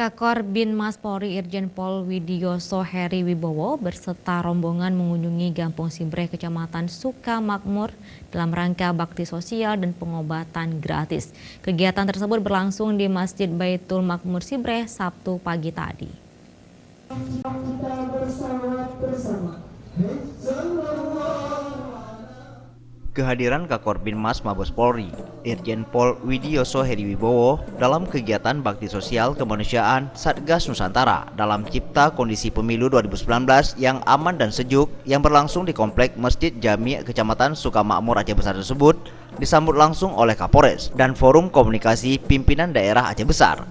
Kakor Binmas Polri Irjen Pol Widioso Heri Wibowo berserta rombongan mengunjungi Gampung Sibreh, Kecamatan Sukamakmur dalam rangka bakti sosial dan pengobatan gratis. Kegiatan tersebut berlangsung di Masjid Baitul Makmur Sibreh Sabtu pagi tadi. Kita bersalawat bersama. Kehadiran Kakor Binmas Mabes Polri, Irjen Pol Widioso Heri Wibowo dalam kegiatan bakti sosial kemanusiaan Satgas Nusantara dalam Cipta Kondisi Pemilu 2019 yang aman dan sejuk yang berlangsung di Komplek Masjid Jami Kecamatan Sukamakmur Aceh Besar tersebut disambut langsung oleh Kapolres dan Forum Komunikasi Pimpinan Daerah Aceh Besar.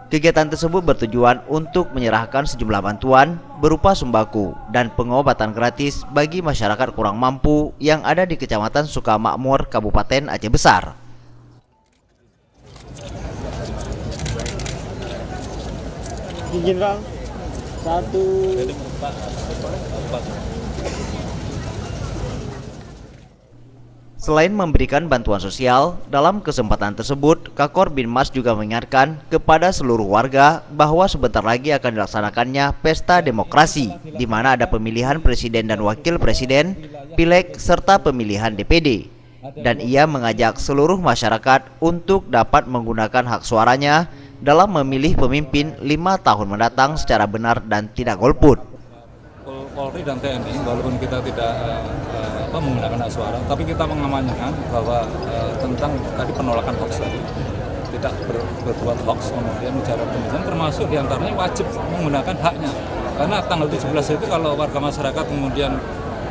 Kegiatan tersebut bertujuan untuk menyerahkan sejumlah bantuan berupa sembako dan pengobatan gratis bagi masyarakat kurang mampu yang ada di Kecamatan Sukamakmur, Kabupaten Aceh Besar. Izin Bang, satu. Selain memberikan bantuan sosial, dalam kesempatan tersebut, Kakor Binmas juga mengingatkan kepada seluruh warga bahwa sebentar lagi akan dilaksanakannya pesta demokrasi, di mana ada pemilihan presiden dan wakil presiden, pileg, serta pemilihan DPD. Dan ia mengajak seluruh masyarakat untuk dapat menggunakan hak suaranya dalam memilih pemimpin 5 tahun mendatang secara benar dan tidak golput. Polri dan TNI, walaupun kita tidak menggunakan hak suara, tapi kita mengamankan bahwa tentang tadi penolakan hoax tadi, tidak berbuat hoax, kemudian bicara pemilihan, termasuk diantaranya wajib menggunakan haknya. Karena tanggal 17 itu kalau warga masyarakat kemudian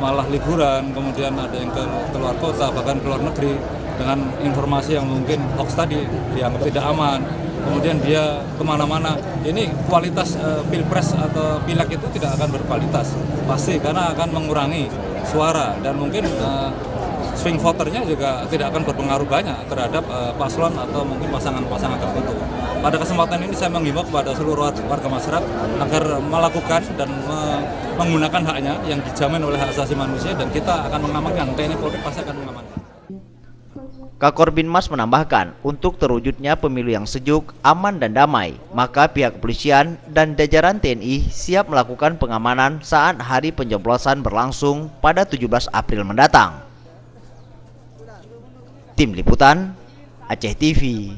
malah liburan, kemudian ada yang ke luar kota, bahkan ke luar negeri, dengan informasi yang mungkin hoax tadi dianggap tidak aman, kemudian dia kemana-mana, ini kualitas pilpres atau pileg itu tidak akan berkualitas, pasti, karena akan mengurangi suara dan mungkin swing voternya juga tidak akan berpengaruh banyak terhadap paslon atau mungkin pasangan-pasangan tertentu. Pada kesempatan ini saya menghimbau kepada seluruh warga masyarakat agar melakukan dan menggunakan haknya yang dijamin oleh hak asasi manusia, dan kita akan mengamankan, TNI Polri pasti akan mengamankan. Kakor Binmas menambahkan, untuk terwujudnya pemilu yang sejuk, aman dan damai, maka pihak kepolisian dan jajaran TNI siap melakukan pengamanan saat hari pencoblosan berlangsung pada 17 April mendatang. Tim Liputan, Aceh TV.